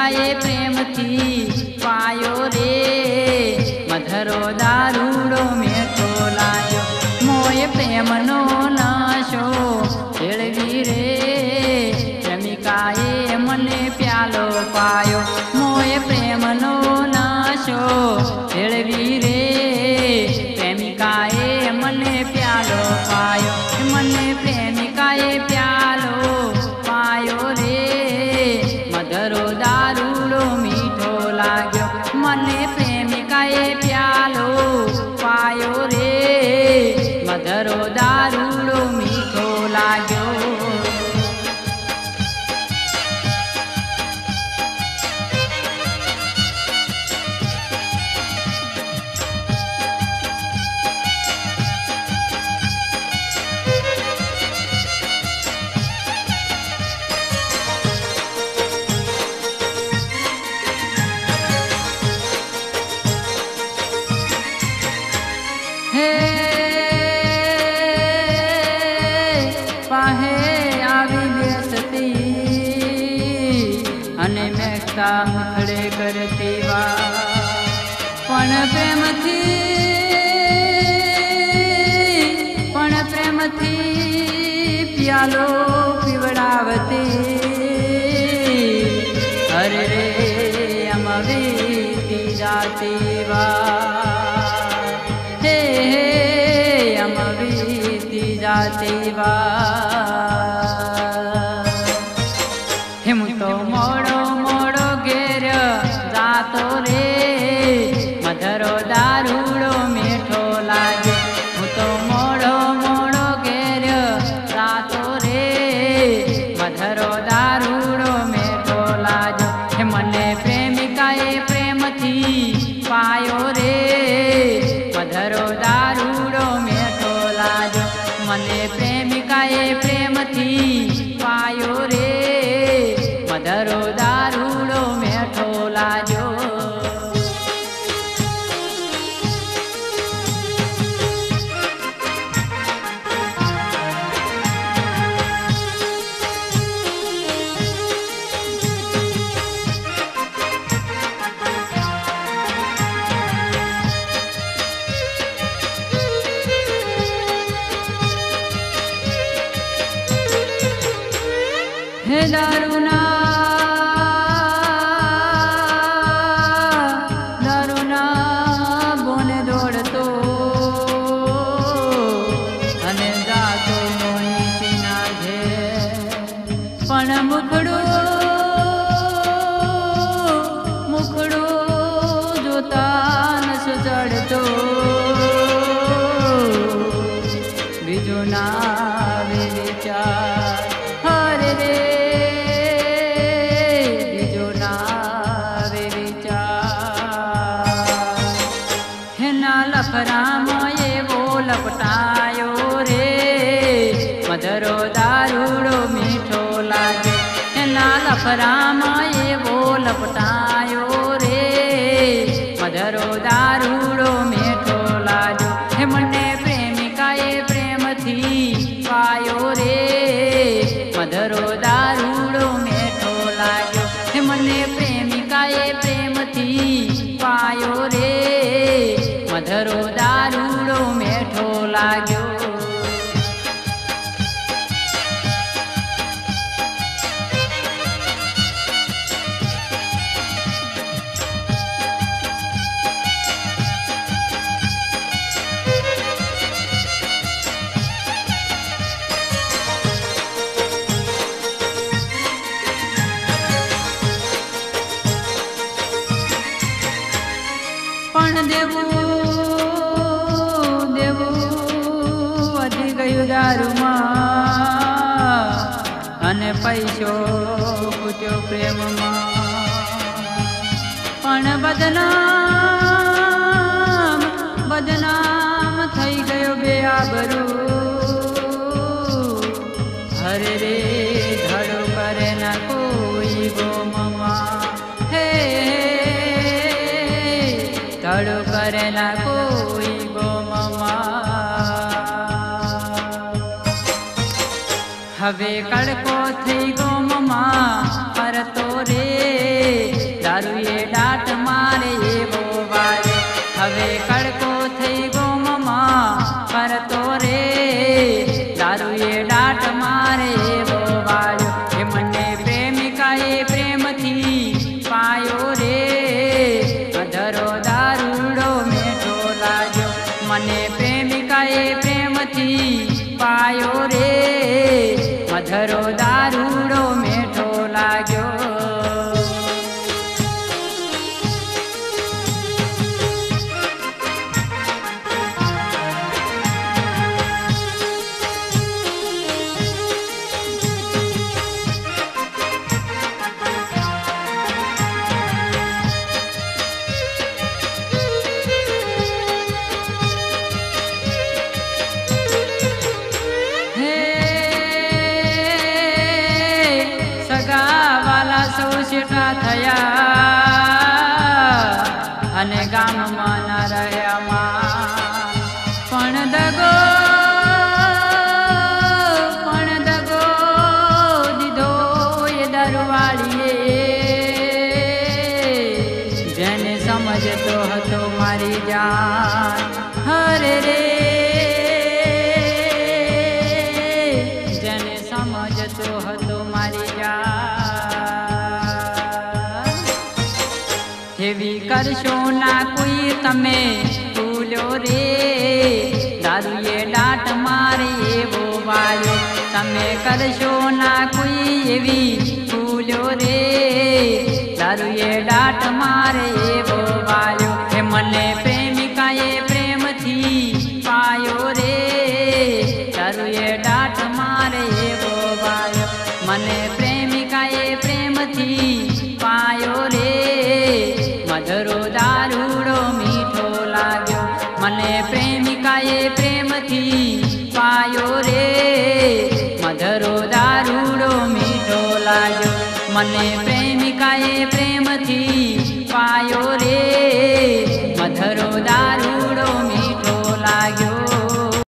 પ્રેમિકાએ પ્રેમથી પાયો રે મધરો દારૂડો મીઠો લાગ્યો મોય પ્રેમનો નશો ભેળવી રે પ્રેમિકાએ મને પ્યાલો પાયો મોય પ્રેમનો નશો ભેળવી રે પ્રેમિકાએ મને પ્યાલો પાયો મને પ્રેમિકાએ પ્યાલો પાયો રે મધરો દારૂડો મીઠો લાગ્યો મને પ્રેમિકાએ પ્યાલો પાયો રે મધરો દારૂડો મીઠો લાગ્યો पाहे आवी बेसती अने मेघता खड़े करती वा पण प्रेमथी प्यालो पीवड़ावती अरे रे अमवीती जाती वा हे अमवीती जाती वा तो मोड़ो मोड़ो घेर जातो रे मधरो दारूड़ो मीठो लागे हूँ तो मोड़ो मोड़ो घेर जातो रे मधरो दारूड़ो मीठो लागे हे मने प्रेमिकाए प्रेमथी पायो रे मधरो दारूड़ो मीठो लागे मने प्रेमिकाए प्रेमथी पायो रे मधरो दारूड़ो मीठो लाजो हे दारूना बोने दौड़तो अने जातो मोनी सीना घे पण मुखड़ो मुखड़ो जोता नस चढ़तो बीजो ना विचार हरे रे लफराम एवो लपटायो रे मधरो दारूड़ो मीठो लागे ना लफराम एवो लपटायो रे मधरो दारूड़ो मीठो लागे हे मने प्रेमिकाए प्रेमथी पायो रे मधरो दारूड़ो मीठो लाग्यो हे मने प्रेमिकाए प्रेमथी पायो रे मधरो दारूड़ो मीठो लाग्यो पण देवू देवू वधी गयुं दारूमां अने पैसो फूट्यो प्रेममां पण बदनाम बदनाम थई गयो बेआबरू हरे रे धड़ो करे ना कोई गो ममा हे धड़ो करे ना कोई गो ममा હવે કડકો થઈ ગયો મમા કરતો રે દારૂએ દાટ મારે એવો વાળ્યો. હવે કડકો થઈ ગયો મમા કરતો રે દારૂએ દાટ મારે એવો વાળ્યો. એ મને પ્રેમિકાએ પ્રેમથી પાયો રે અધરો દારૂડો મીઠો લાગ્યો. મને પ્રેમિકાએ પ્રેમથી પાયો રે મધરો દારૂડો મીઠો લાગ્યો. સૌ શેઠા થયા અને ગામમાં ન રહ્યા પણ દગો દીધો એ દારૂવાળીએ. જેને સમજતો હતો મારી જાન હરે રે જેને સમજતો હતો મારી જાન એવી કરશો ના કોઈ તમે ભૂલ્યો રે દારૂએ દાટ મારે એવો વાળ્યો. તમે કરશો ના કોઈ એવી ભૂલ્યો રે દારૂએ દાટ મારે એવો વાળ્યો. એ મને પ્રેમિકાએ પ્રેમથી પાયો રે દારૂએ દાટ મારે એવો વાળ્યો. મને પ્રેમિકાએ પ્રેમથી પાયો રે મધરો દારૂડો મીઠો લાગ્યો. મને પ્રેમિકાએ પ્રેમથી પાયો રે મધરો દારૂડો મીઠો લાગ્યો. મને